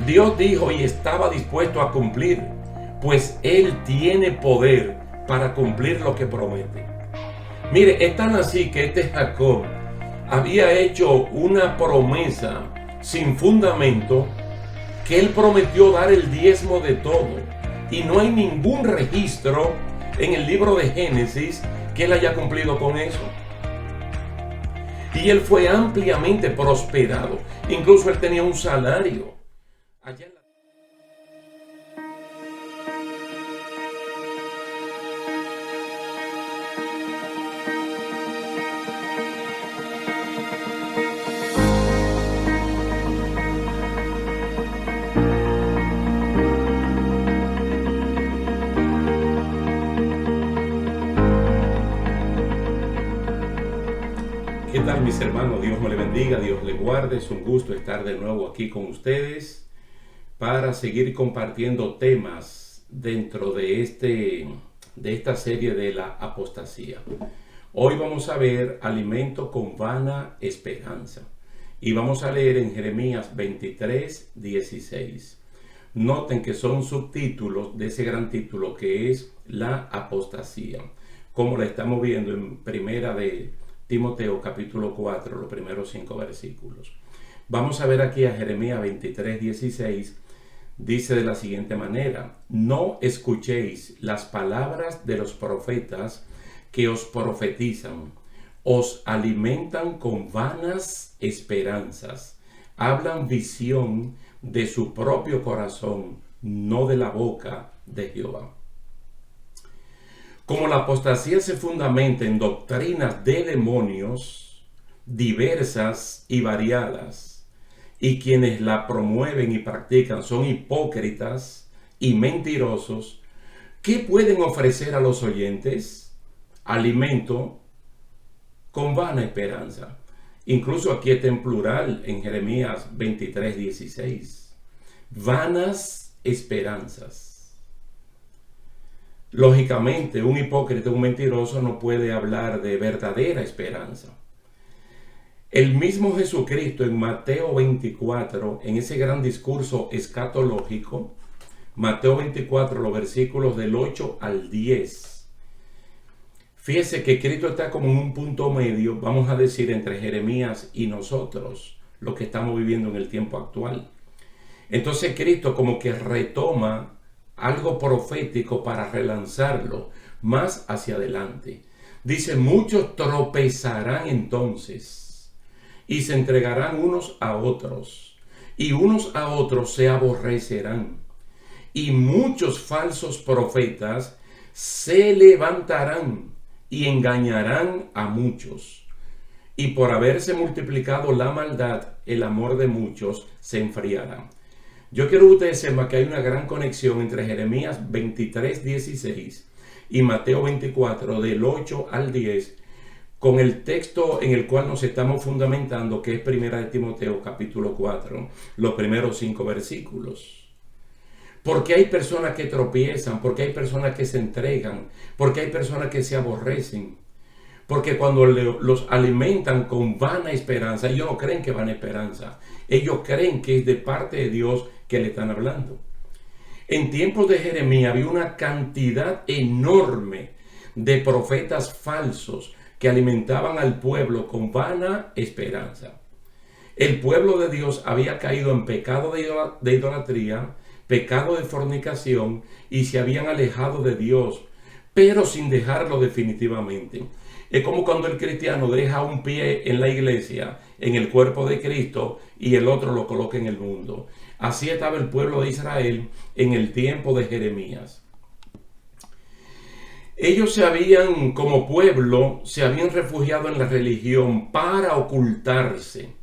Dios dijo y estaba dispuesto a cumplir, pues Él tiene poder para cumplir lo que promete. Mire, es tan así que este Jacob había hecho una promesa sin fundamento, que él prometió dar el diezmo de todo. Y no hay ningún registro en el libro de Génesis que él haya cumplido con eso. Y él fue ampliamente prosperado. Incluso él tenía un salario. Allá en la... ¿Qué tal, mis hermanos? Dios me le bendiga, Dios le guarde. Es un gusto estar de nuevo aquí con ustedes para seguir compartiendo temas dentro de esta serie de la apostasía. Hoy vamos a ver alimento con vana esperanza y vamos a leer en Jeremías 23:16. Noten que son subtítulos de ese gran título que es la apostasía, como la estamos viendo en primera de Timoteo capítulo 4, los primeros 5 versículos. Vamos a ver aquí a Jeremías 23:16. Dice de la siguiente manera: no escuchéis las palabras de los profetas que os profetizan, os alimentan con vanas esperanzas, hablan visión de su propio corazón, no de la boca de Jehová. Como la apostasía se fundamenta en doctrinas de demonios diversas y variadas, y quienes la promueven y practican son hipócritas y mentirosos, ¿qué pueden ofrecer a los oyentes? Alimento con vana esperanza. Incluso aquí está en plural en Jeremías 23:16. Vanas esperanzas. Lógicamente, un hipócrita, un mentiroso no puede hablar de verdadera esperanza. El mismo Jesucristo en Mateo 24, en ese gran discurso escatológico, Mateo 24, los versículos del 8 al 10. Fíjese que Cristo está como en un punto medio, vamos a decir, entre Jeremías y nosotros, lo que estamos viviendo en el tiempo actual. Entonces Cristo como que retoma algo profético para relanzarlo más hacia adelante. Dice: muchos tropezarán entonces y se entregarán unos a otros, y unos a otros se aborrecerán, y muchos falsos profetas se levantarán y engañarán a muchos. Y por haberse multiplicado la maldad, el amor de muchos se enfriará. Yo quiero que ustedes sepan que hay una gran conexión entre Jeremías 23:16 y Mateo 24, del 8 al 10, con el texto en el cual nos estamos fundamentando, que es primera de Timoteo capítulo 4, los primeros 5 versículos. Porque hay personas que tropiezan, porque hay personas que se entregan, porque hay personas que se aborrecen. Porque cuando los alimentan con vana esperanza, ellos no creen que vana esperanza. Ellos creen que es de parte de Dios que le están hablando. En tiempos de Jeremías había una cantidad enorme de profetas falsos que alimentaban al pueblo con vana esperanza. El pueblo de Dios había caído en pecado de idolatría, pecado de fornicación, y se habían alejado de Dios, pero sin dejarlo definitivamente. Es como cuando el cristiano deja un pie en la iglesia, en el cuerpo de Cristo, y el otro lo coloca en el mundo. Así estaba el pueblo de Israel en el tiempo de Jeremías. Ellos como pueblo, se habían refugiado en la religión para ocultarse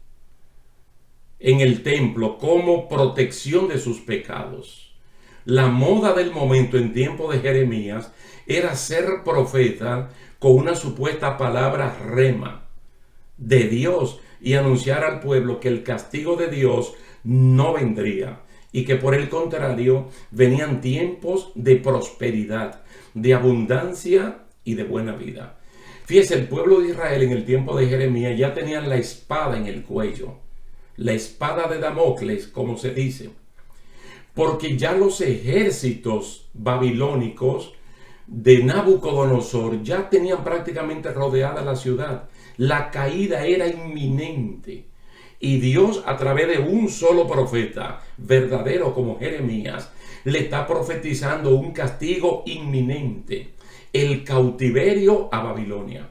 en el templo como protección de sus pecados. La moda del momento en tiempo de Jeremías era ser profeta con una supuesta palabra rema de Dios y anunciar al pueblo que el castigo de Dios no vendría y que por el contrario venían tiempos de prosperidad, de abundancia y de buena vida. Fíjese, el pueblo de Israel en el tiempo de Jeremías ya tenían la espada en el cuello, la espada de Damocles, como se dice. porque ya los ejércitos babilónicos de Nabucodonosor ya tenían prácticamente rodeada la ciudad. La caída era inminente. Y Dios, a través de un solo profeta, verdadero como Jeremías, le está profetizando un castigo inminente, el cautiverio a Babilonia.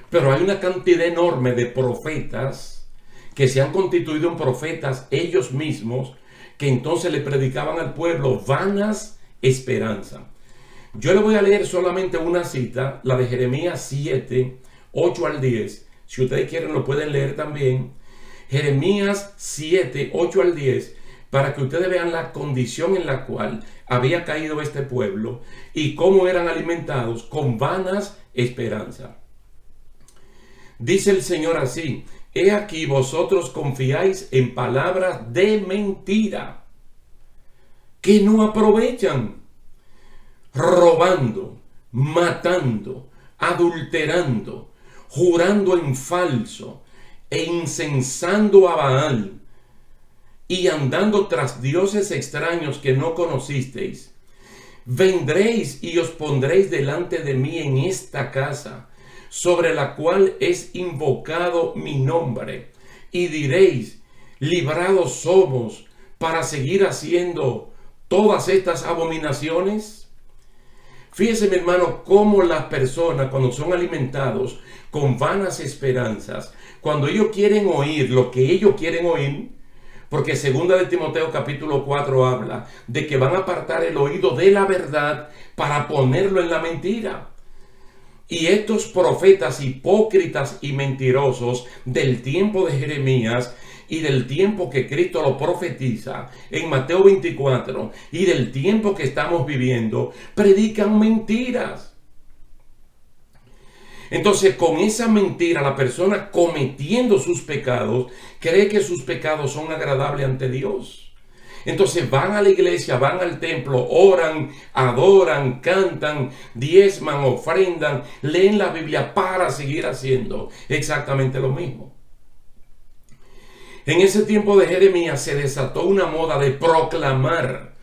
Pero hay una cantidad enorme de profetas que se han constituido en profetas ellos mismos, que entonces le predicaban al pueblo vanas esperanzas. Yo le voy a leer solamente una cita, la de Jeremías 7, 8 al 10. Si ustedes quieren lo pueden leer también. Jeremías 7, 8 al 10, para que ustedes vean la condición en la cual había caído este pueblo y cómo eran alimentados con vanas esperanzas. Dice el Señor así: he aquí vosotros confiáis en palabras de mentira que no aprovechan, robando, matando, adulterando, jurando en falso e incensando a Baal y andando tras dioses extraños que no conocisteis. Vendréis y os pondréis delante de mí en esta casa, sobre la cual es invocado mi nombre, y diréis: librados somos para seguir haciendo todas estas abominaciones. Fíjese, mi hermano, cómo las personas, cuando son alimentados con vanas esperanzas, cuando ellos quieren oír lo que ellos quieren oír, porque segunda de Timoteo capítulo 4 habla de que van a apartar el oído de la verdad para ponerlo en la mentira. Y estos profetas hipócritas y mentirosos del tiempo de Jeremías y del tiempo que Cristo lo profetiza en Mateo 24 y del tiempo que estamos viviendo, predican mentiras. Entonces, con esa mentira, la persona cometiendo sus pecados cree que sus pecados son agradables ante Dios. Entonces van a la iglesia, van al templo, oran, adoran, cantan, diezman, ofrendan, leen la Biblia para seguir haciendo exactamente lo mismo. En ese tiempo de Jeremías se desató una moda de proclamar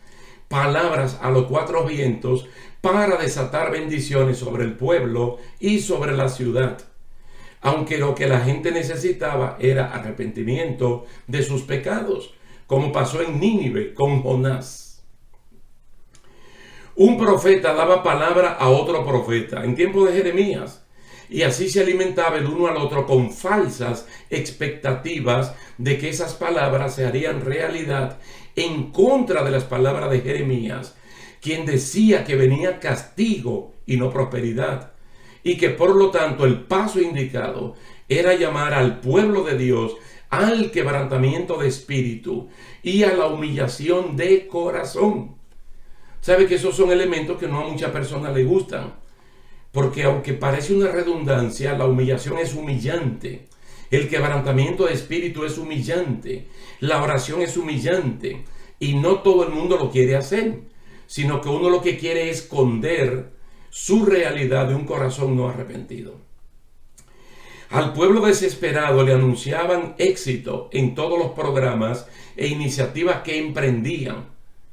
palabras a los cuatro vientos para desatar bendiciones sobre el pueblo y sobre la ciudad. Aunque lo que la gente necesitaba era arrepentimiento de sus pecados, como pasó en Nínive con Jonás. Un profeta daba palabra a otro profeta en tiempo de Jeremías, y así se alimentaba el uno al otro con falsas expectativas de que esas palabras se harían realidad en contra de las palabras de Jeremías, quien decía que venía castigo y no prosperidad, y que por lo tanto el paso indicado era llamar al pueblo de Dios al quebrantamiento de espíritu y a la humillación de corazón. ¿Sabe que esos son elementos que no a muchas personas les gustan? Porque aunque parece una redundancia, la humillación es humillante. El quebrantamiento de espíritu es humillante. La oración es humillante. Y no todo el mundo lo quiere hacer, sino que uno lo que quiere es esconder su realidad de un corazón no arrepentido. Al pueblo desesperado le anunciaban éxito en todos los programas e iniciativas que emprendían.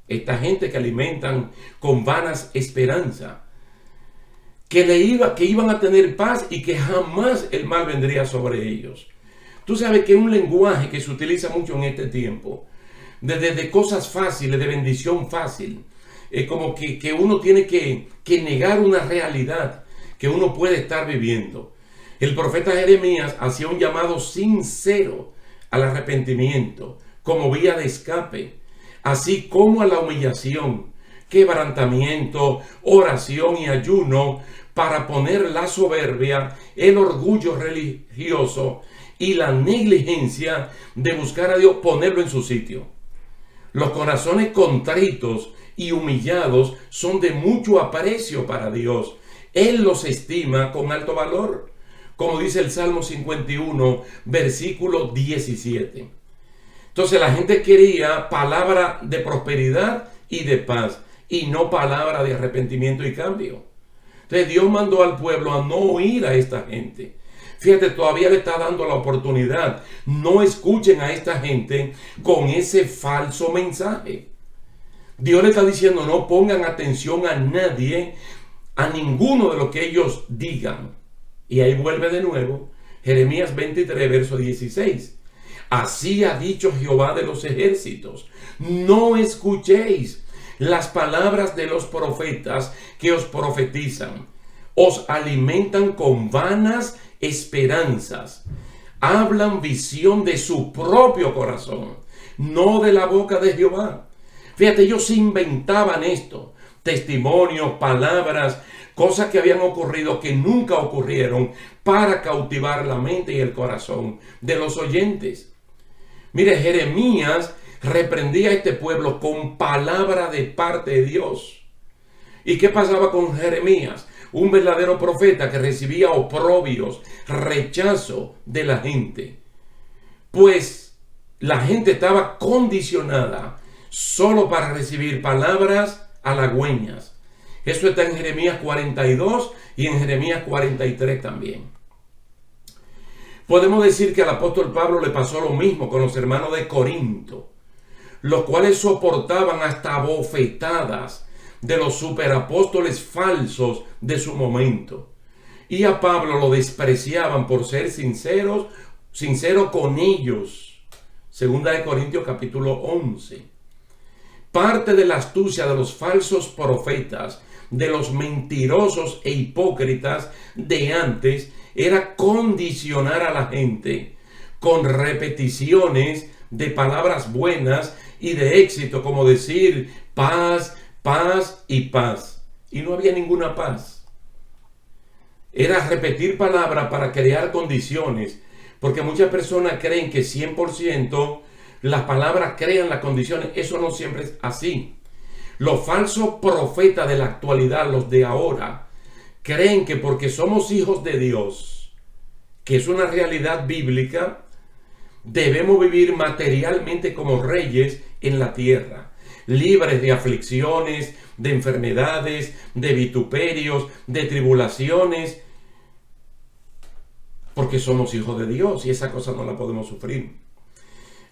Esta gente que alimentan con vanas esperanzas, que iban a tener paz y que jamás el mal vendría sobre ellos. Tú sabes que es un lenguaje que se utiliza mucho en este tiempo, de cosas fáciles, de bendición fácil. Es como que uno tiene que negar una realidad que uno puede estar viviendo. El profeta Jeremías hacía un llamado sincero al arrepentimiento como vía de escape, así como a la humillación, quebrantamiento, oración y ayuno para poner la soberbia, el orgullo religioso y la negligencia de buscar a Dios, ponerlo en su sitio. Los corazones contritos y humillados son de mucho aprecio para Dios. Él los estima con alto valor, como dice el Salmo 51, versículo 17. Entonces la gente quería palabra de prosperidad y de paz, y no palabra de arrepentimiento y cambio. Entonces Dios mandó al pueblo a no oír a esta gente. Fíjate, todavía le está dando la oportunidad. No escuchen a esta gente con ese falso mensaje. Dios le está diciendo, no pongan atención a nadie, a ninguno de lo que ellos digan. Y ahí vuelve de nuevo Jeremías 23, verso 16. Así ha dicho Jehová de los ejércitos: no escuchéis las palabras de los profetas que os profetizan. Os alimentan con vanas esperanzas. Hablan visión de su propio corazón, no de la boca de Jehová. Fíjate, ellos inventaban esto, testimonios, palabras, cosas que habían ocurrido que nunca ocurrieron, para cautivar la mente y el corazón de los oyentes. Mire, Jeremías reprendía a este pueblo con palabra de parte de Dios. ¿Y qué pasaba con Jeremías? Un verdadero profeta que recibía oprobios, rechazo de la gente. Pues la gente estaba condicionada solo para recibir palabras halagüeñas. Eso está en Jeremías 42 y en Jeremías 43 también. Podemos decir que al apóstol Pablo le pasó lo mismo con los hermanos de Corinto, los cuales soportaban hasta bofetadas de los superapóstoles falsos de su momento. Y a Pablo lo despreciaban por ser sincero con ellos. Segunda de Corintios capítulo 11. Parte de la astucia de los falsos profetas, de los mentirosos e hipócritas de antes, era condicionar a la gente con repeticiones de palabras buenas y de éxito, como decir paz, paz y paz. Y no había ninguna paz. Era repetir palabras para crear condiciones, porque muchas personas creen que 100% las palabras crean las condiciones. Eso no siempre es así. Los falsos profetas de la actualidad, los de ahora, creen que porque somos hijos de Dios, que es una realidad bíblica, debemos vivir materialmente como reyes en la tierra, libres de aflicciones, de enfermedades, de vituperios, de tribulaciones, porque somos hijos de Dios y esa cosa no la podemos sufrir.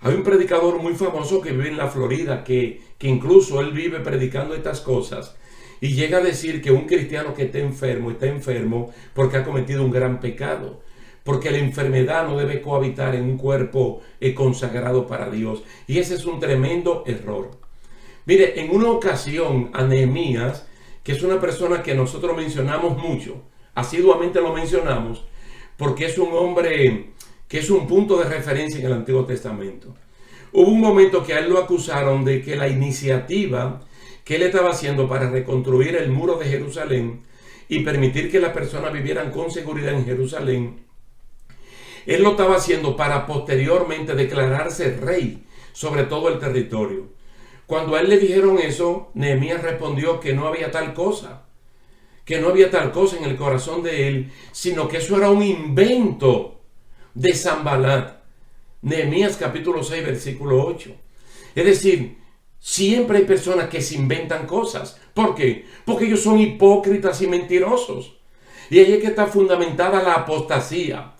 Hay un predicador muy famoso que vive en la Florida, que incluso él vive predicando estas cosas y llega a decir que un cristiano que está enfermo porque ha cometido un gran pecado, porque la enfermedad no debe cohabitar en un cuerpo consagrado para Dios, y ese es un tremendo error. Mire, en una ocasión a Nehemías, que es una persona que nosotros mencionamos mucho, asiduamente lo mencionamos, porque es un hombre que es un punto de referencia en el Antiguo Testamento. Hubo un momento que a él lo acusaron de que la iniciativa que él estaba haciendo para reconstruir el muro de Jerusalén y permitir que las personas vivieran con seguridad en Jerusalén, él lo estaba haciendo para posteriormente declararse rey sobre todo el territorio. Cuando a él le dijeron eso, Nehemías respondió que no había tal cosa, en el corazón de él, sino que eso era un invento de Sanbalat. Nehemías capítulo 6 versículo 8. Es decir, siempre hay personas que se inventan cosas. ¿Por qué? Porque ellos son hipócritas y mentirosos. Y ahí es que está fundamentada la apostasía.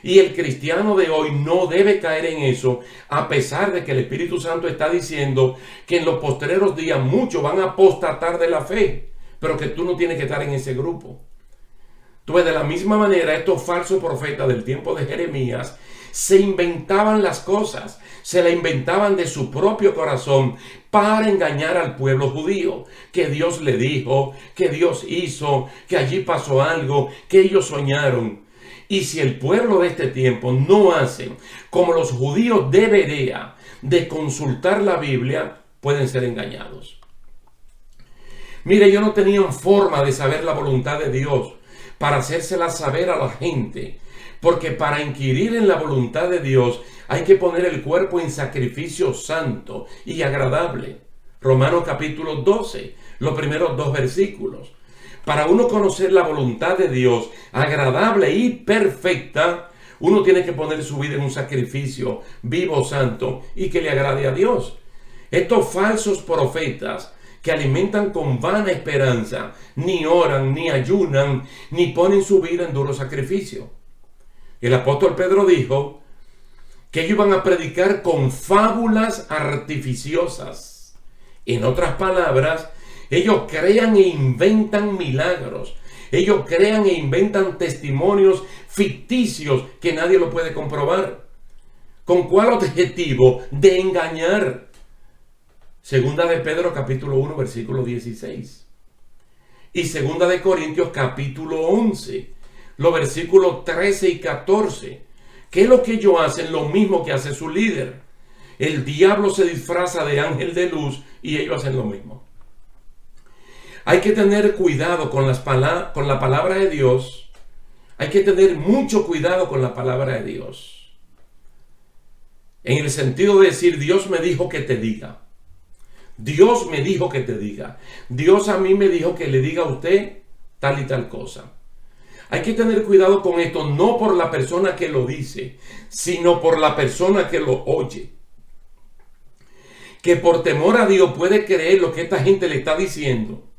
Y el cristiano de hoy no debe caer en eso, a pesar de que el Espíritu Santo está diciendo que en los postreros días muchos van a apostatar de la fe, pero que tú no tienes que estar en ese grupo. Entonces, de la misma manera, estos falsos profetas del tiempo de Jeremías se inventaban las cosas, se la inventaban de su propio corazón para engañar al pueblo judío, que Dios le dijo, que Dios hizo, que allí pasó algo, que ellos soñaron. Y si el pueblo de este tiempo no hace como los judíos debería de consultar la Biblia, pueden ser engañados. Mire, ellos no tenían forma de saber la voluntad de Dios para hacérsela saber a la gente, porque para inquirir en la voluntad de Dios hay que poner el cuerpo en sacrificio santo y agradable. Romanos capítulo 12, los primeros 2 versículos. Para uno conocer la voluntad de Dios agradable y perfecta, uno tiene que poner su vida en un sacrificio vivo, santo y que le agrade a Dios. Estos falsos profetas que alimentan con vana esperanza, ni oran, ni ayunan, ni ponen su vida en duro sacrificio. El apóstol Pedro dijo que ellos iban a predicar con fábulas artificiosas En otras palabras, ellos crean e inventan milagros. Ellos crean e inventan testimonios ficticios que nadie lo puede comprobar. ¿Con cuál objetivo? De engañar. Segunda de Pedro capítulo 1 versículo 16. Y segunda de Corintios capítulo 11. Los versículos 13 y 14. ¿Qué es lo que ellos hacen? Lo mismo que hace su líder. El diablo se disfraza de ángel de luz y ellos hacen lo mismo. Hay que tener cuidado con la palabra de Dios. Hay que tener mucho cuidado con la palabra de Dios. En el sentido de decir, Dios me dijo que te diga. Dios me dijo que te diga. Dios a mí me dijo que le diga a usted tal y tal cosa. Hay que tener cuidado con esto, no por la persona que lo dice, sino por la persona que lo oye. Que por temor a Dios puede creer lo que esta gente le está diciendo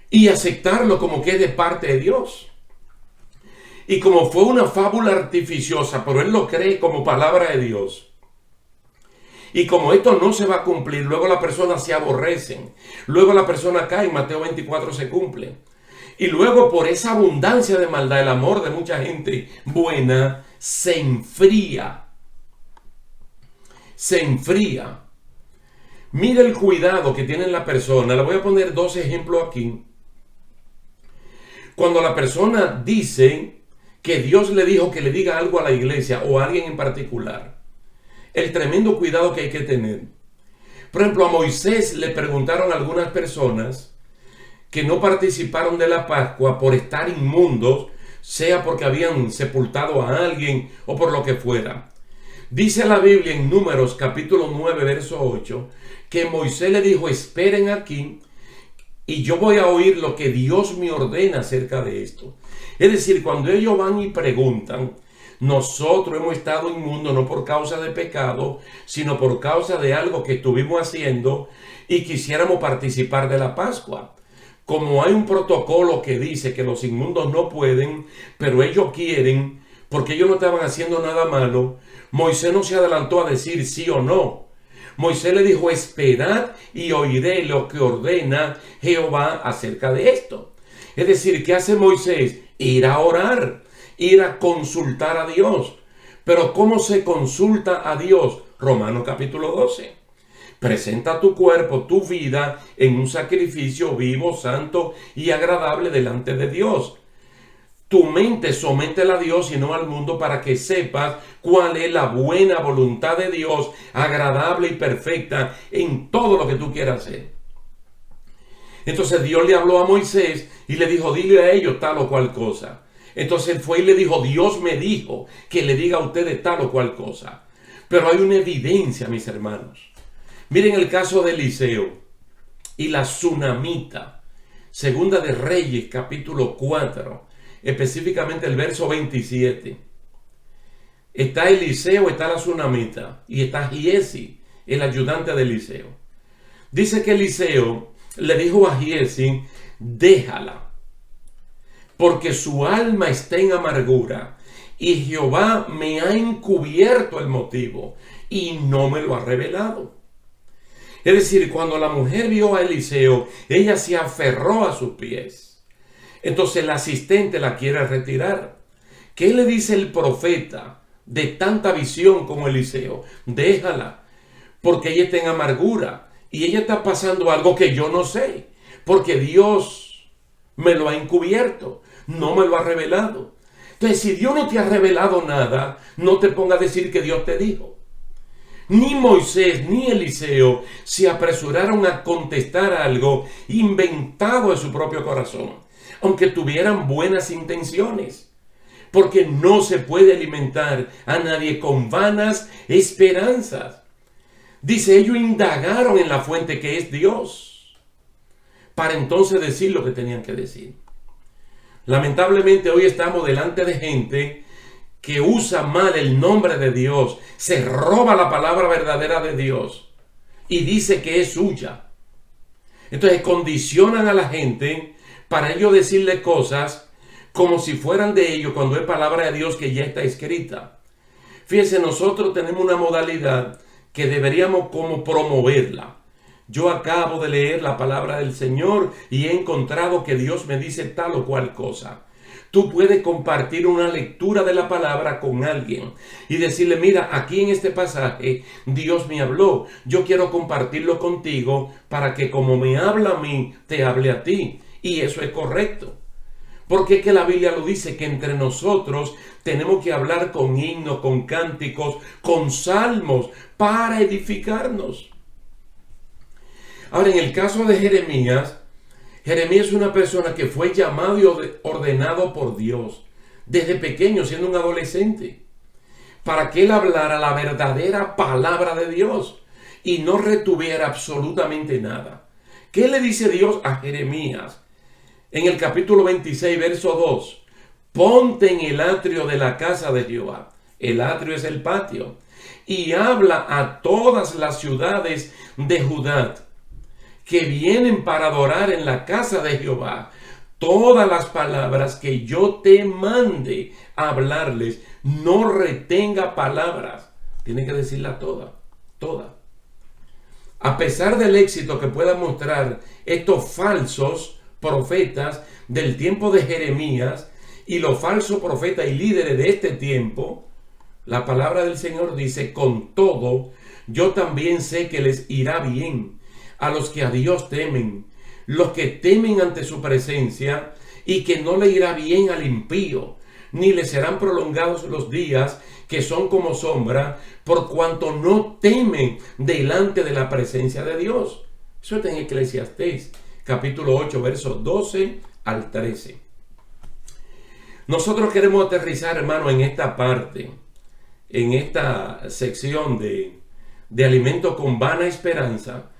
y aceptarlo como que es de parte de Dios. Y como fue una fábula artificiosa, pero él lo cree como palabra de Dios. Y como esto no se va a cumplir, luego la persona se aborrecen. Luego la persona cae, en Mateo 24 se cumple. Y luego por esa abundancia de maldad, el amor de mucha gente buena se enfría. Se enfría. Mira el cuidado que tiene la persona. Le voy a poner dos ejemplos aquí. Cuando la persona dice que Dios le dijo que le diga algo a la iglesia o a alguien en particular, el tremendo cuidado que hay que tener. Por ejemplo, a Moisés le preguntaron algunas personas que no participaron de la Pascua por estar inmundos, sea porque habían sepultado a alguien o por lo que fuera. Dice la Biblia en Números capítulo 9 verso 8 que Moisés le dijo, esperen aquí y yo voy a oír lo que Dios me ordena acerca de esto. Es decir, cuando ellos van y preguntan, nosotros hemos estado inmundos no por causa de pecado, sino por causa de algo que estuvimos haciendo y quisiéramos participar de la Pascua. Como hay un protocolo que dice que los inmundos no pueden, pero ellos quieren, porque ellos no estaban haciendo nada malo, Moisés no se adelantó a decir sí o no. Moisés le dijo, esperad y oiré lo que ordena Jehová acerca de esto. Es decir, ¿qué hace Moisés? Ir a orar, ir a consultar a Dios. Pero ¿cómo se consulta a Dios? Romanos capítulo 12. Presenta tu cuerpo, tu vida, en un sacrificio vivo, santo y agradable delante de Dios. Tu mente sométela a Dios y no al mundo para que sepas cuál es la buena voluntad de Dios, agradable y perfecta en todo lo que tú quieras hacer. Entonces Dios le habló a Moisés y le dijo, dile a ellos tal o cual cosa. Entonces él fue y le dijo, Dios me dijo que le diga a ustedes tal o cual cosa. Pero hay una evidencia, mis hermanos. Miren el caso de Eliseo y la tsunamita. Segunda de Reyes, capítulo 4, específicamente el verso 27. Está Eliseo, está la tsunamita y está Giesi, el ayudante de Eliseo. Dice que Eliseo le dijo a Giesi, déjala, porque su alma está en amargura y Jehová me ha encubierto el motivo y no me lo ha revelado. Es decir, cuando la mujer vio a Eliseo, ella se aferró a sus pies. Entonces el asistente la quiere retirar. ¿Qué le dice el profeta de tanta visión como Eliseo? Déjala, porque ella está en amargura y ella está pasando algo que yo no sé, porque Dios me lo ha encubierto, no me lo ha revelado. Entonces, si Dios no te ha revelado nada, no te ponga a decir que Dios te dijo. Ni Moisés ni Eliseo se apresuraron a contestar algo inventado de su propio corazón, aunque tuvieran buenas intenciones, porque no se puede alimentar a nadie con vanas esperanzas. Dice, ellos indagaron en la fuente que es Dios, para entonces decir lo que tenían que decir. Lamentablemente hoy estamos delante de gente que usa mal el nombre de Dios, se roba la palabra verdadera de Dios y dice que es suya. Entonces condicionan a la gente para ellos decirle cosas como si fueran de ellos cuando es palabra de Dios que ya está escrita. Fíjense, nosotros tenemos una modalidad que deberíamos como promoverla. Yo acabo de leer la palabra del Señor y he encontrado que Dios me dice tal o cual cosa. Tú puedes compartir una lectura de la palabra con alguien y decirle, mira, aquí en este pasaje Dios me habló. Yo quiero compartirlo contigo para que como me habla a mí, te hable a ti. Y eso es correcto. Porque es que la Biblia lo dice, que entre nosotros tenemos que hablar con himnos, con cánticos, con salmos, para edificarnos. Ahora, en el caso de Jeremías, Jeremías es una persona que fue llamado y ordenado por Dios desde pequeño, siendo un adolescente, para que él hablara la verdadera palabra de Dios y no retuviera absolutamente nada. ¿Qué le dice Dios a Jeremías? En el capítulo 26, verso 2, ponte en el atrio de la casa de Jehová. El atrio es el patio. Y habla a todas las ciudades de Judá que vienen para adorar en la casa de Jehová todas las palabras que yo te mande a hablarles. No retenga palabras. Tiene que decirla toda. A pesar del éxito que puedan mostrar estos falsos profetas del tiempo de Jeremías y los falsos profetas y líderes de este tiempo, la palabra del Señor dice, con todo, yo también sé que les irá bien a los que a Dios temen, los que temen ante su presencia, y que no le irá bien al impío, ni le serán prolongados los días que son como sombra, por cuanto no temen delante de la presencia de Dios. Eso está en Eclesiastés, capítulo 8, versos 12 al 13. Nosotros queremos aterrizar, hermano, en esta parte, en esta sección de alimento con vana esperanza,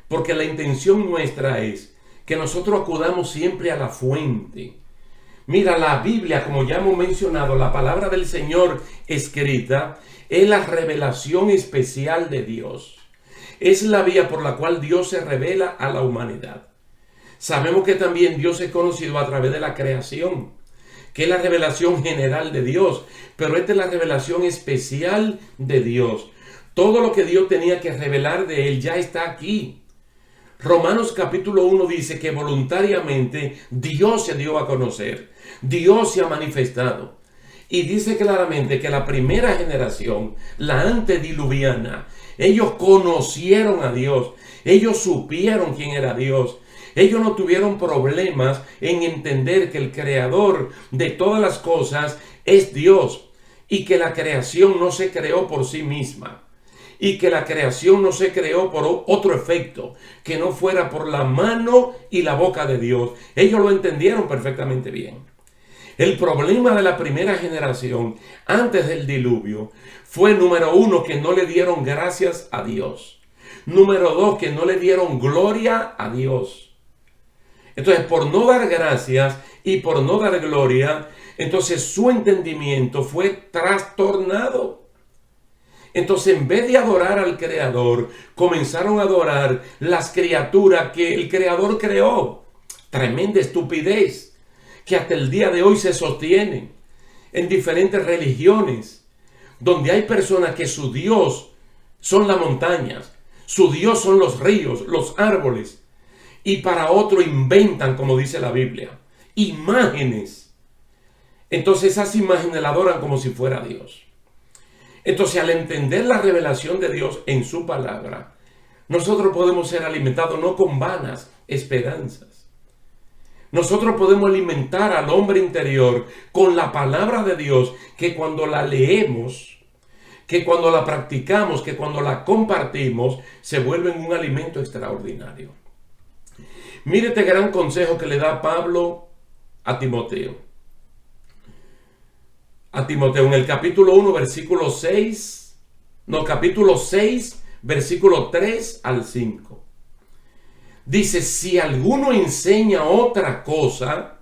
porque la intención nuestra es que nosotros acudamos siempre a la fuente. Mira, la Biblia, como ya hemos mencionado, la palabra del Señor escrita, es la revelación especial de Dios. Es la vía por la cual Dios se revela a la humanidad. Sabemos que también Dios es conocido a través de la creación, que es la revelación general de Dios, pero esta es la revelación especial de Dios. Todo lo que Dios tenía que revelar de Él ya está aquí. Romanos capítulo 1 dice que voluntariamente Dios se dio a conocer, Dios se ha manifestado. Y dice claramente que la primera generación, la antediluviana, ellos conocieron a Dios, ellos supieron quién era Dios. Ellos no tuvieron problemas en entender que el creador de todas las cosas es Dios y que la creación no se creó por sí misma. Y que la creación no se creó por otro efecto, que no fuera por la mano y la boca de Dios. Ellos lo entendieron perfectamente bien. El problema de la primera generación, antes del diluvio, fue, número uno, que no le dieron gracias a Dios. Número dos, que no le dieron gloria a Dios. Entonces, por no dar gracias y por no dar gloria, entonces su entendimiento fue trastornado. Entonces, en vez de adorar al Creador, comenzaron a adorar las criaturas que el Creador creó. Tremenda estupidez que hasta el día de hoy se sostiene en diferentes religiones, donde hay personas que su Dios son las montañas, su Dios son los ríos, los árboles, y para otro inventan, como dice la Biblia, imágenes. Entonces esas imágenes la adoran como si fuera Dios. Entonces, al entender la revelación de Dios en su palabra, nosotros podemos ser alimentados no con vanas esperanzas. Nosotros podemos alimentar al hombre interior con la palabra de Dios, que cuando la leemos, que cuando la practicamos, que cuando la compartimos, se vuelve un alimento extraordinario. Mire este gran consejo que le da Pablo a Timoteo. En el capítulo 1, versículo 6, capítulo 6, versículo 3 al 5. Dice, si alguno enseña otra cosa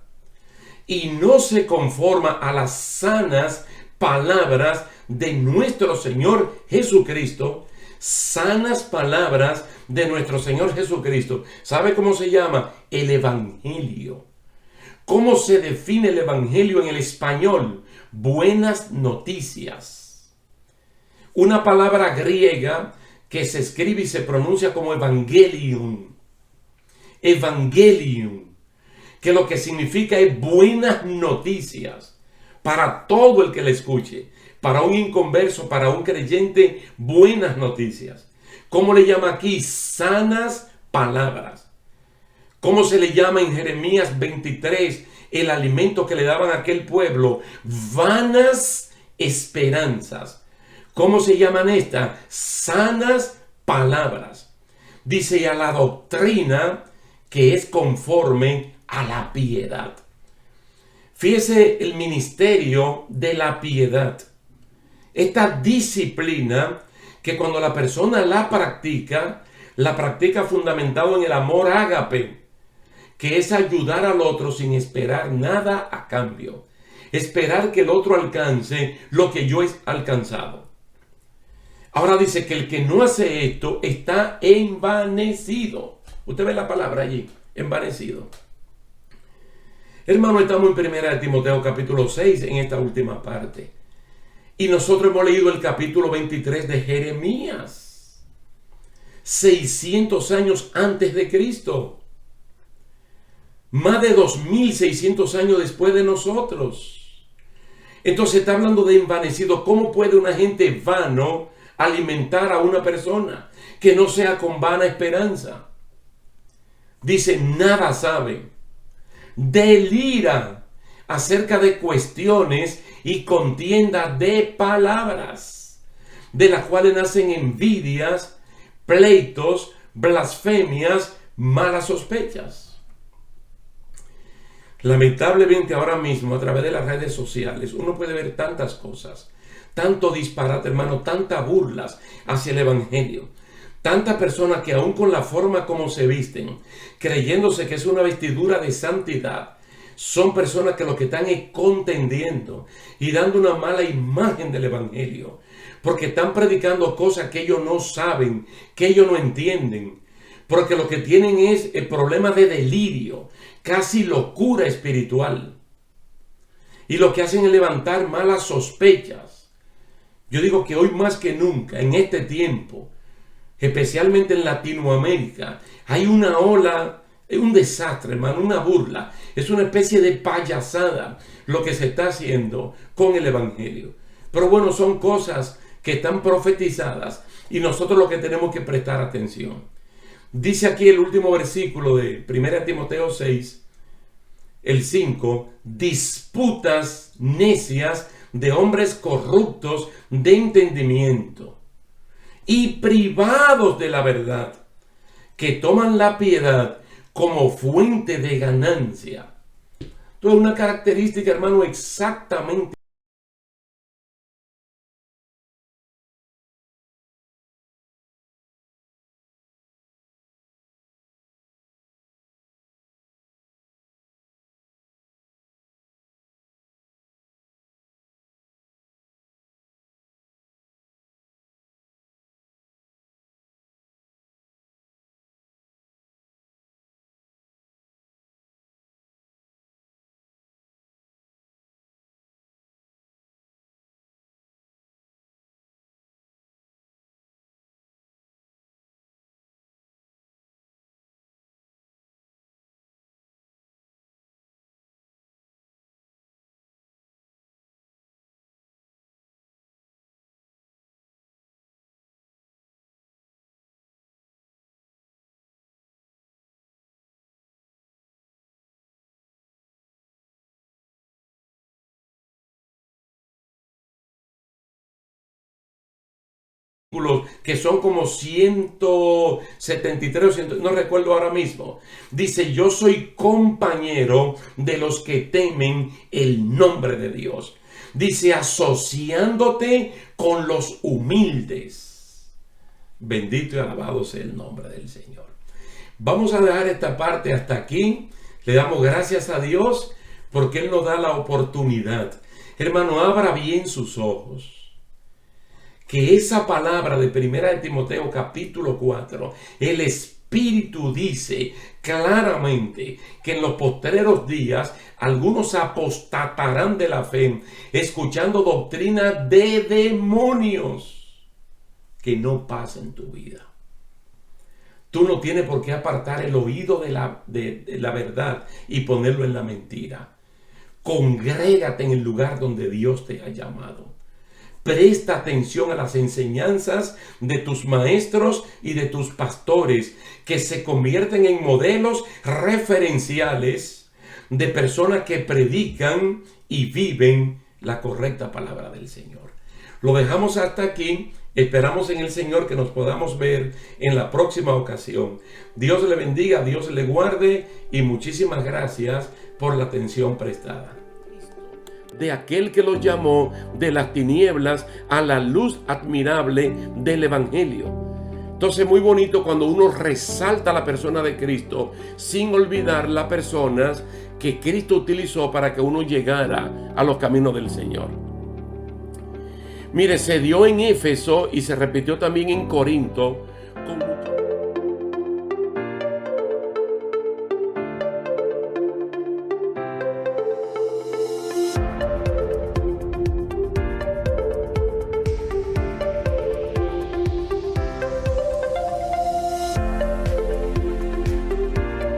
y no se conforma a las sanas palabras de nuestro Señor Jesucristo, sanas palabras de nuestro Señor Jesucristo. ¿Sabe cómo se llama? El Evangelio. ¿Cómo se define el Evangelio en el español? Buenas noticias. Una palabra griega que se escribe y se pronuncia como Evangelium. Evangelium, que lo que significa es buenas noticias para todo el que le escuche, para un inconverso, para un creyente, buenas noticias. ¿Cómo le llama aquí? Sanas palabras. ¿Cómo se le llama en Jeremías 23 el alimento que le daban a aquel pueblo? Vanas esperanzas. ¿Cómo se llaman estas? Sanas palabras. Dice, a la doctrina que es conforme a la piedad. Fíjese el ministerio de la piedad. Esta disciplina que cuando la persona la practica fundamentado en el amor ágape, que es ayudar al otro sin esperar nada a cambio. Esperar que el otro alcance lo que yo he alcanzado. Ahora dice que el que no hace esto está envanecido. Usted ve la palabra allí, envanecido. Hermano, estamos en 1 Timoteo capítulo 6 en esta última parte. Y nosotros hemos leído el capítulo 23 de Jeremías. 600 años antes de Cristo. Más de 2600 años después de nosotros. Entonces está hablando de envanecido. ¿Cómo puede una gente vano alimentar a una persona que no sea con vana esperanza? Dice, nada sabe. Delira acerca de cuestiones y contienda de palabras, de las cuales nacen envidias, pleitos, blasfemias, malas sospechas. Lamentablemente ahora mismo a través de las redes sociales uno puede ver tantas cosas, tanto disparate, hermano, tantas burlas hacia el evangelio, tantas personas que aún con la forma como se visten, creyéndose que es una vestidura de santidad, son personas que lo que están es contendiendo y dando una mala imagen del evangelio, porque están predicando cosas que ellos no saben, que ellos no entienden, porque lo que tienen es el problema de delirio, casi locura espiritual. Y lo que hacen es levantar malas sospechas. Yo digo que hoy más que nunca, en este tiempo, especialmente en Latinoamérica, hay una ola, es un desastre, hermano, una burla. Es una especie de payasada lo que se está haciendo con el evangelio. Pero bueno, son cosas que están profetizadas y nosotros lo que tenemos que prestar atención. Dice aquí el último versículo de 1 Timoteo 6, el 5, disputas necias de hombres corruptos de entendimiento y privados de la verdad, que toman la piedad como fuente de ganancia. Entonces, una característica, hermano, exactamente que son como 173 o 100, no recuerdo ahora mismo. Dice, yo soy compañero de los que temen el nombre de Dios. Dice, asociándote con los humildes. Bendito y alabado sea el nombre del Señor. Vamos a dejar esta parte hasta aquí. Le damos gracias a Dios porque Él nos da la oportunidad. Hermano, abra bien sus ojos. Que esa palabra de 1 Timoteo capítulo 4, el Espíritu dice claramente que en los postreros días algunos apostatarán de la fe, escuchando doctrina de demonios. que no pasa en tu vida. Tú no tienes por qué apartar el oído de la verdad y ponerlo en la mentira. Congrégate en el lugar donde Dios te ha llamado. Presta atención a las enseñanzas de tus maestros y de tus pastores, que se convierten en modelos referenciales de personas que predican y viven la correcta palabra del Señor. Lo dejamos hasta aquí. Esperamos en el Señor que nos podamos ver en la próxima ocasión. Dios le bendiga, Dios le guarde y muchísimas gracias por la atención prestada. De aquel que los llamó de las tinieblas a la luz admirable del Evangelio. Entonces, muy bonito cuando uno resalta la persona de Cristo sin olvidar las personas que Cristo utilizó para que uno llegara a los caminos del Señor. Mire, se dio en Éfeso y se repitió también en Corinto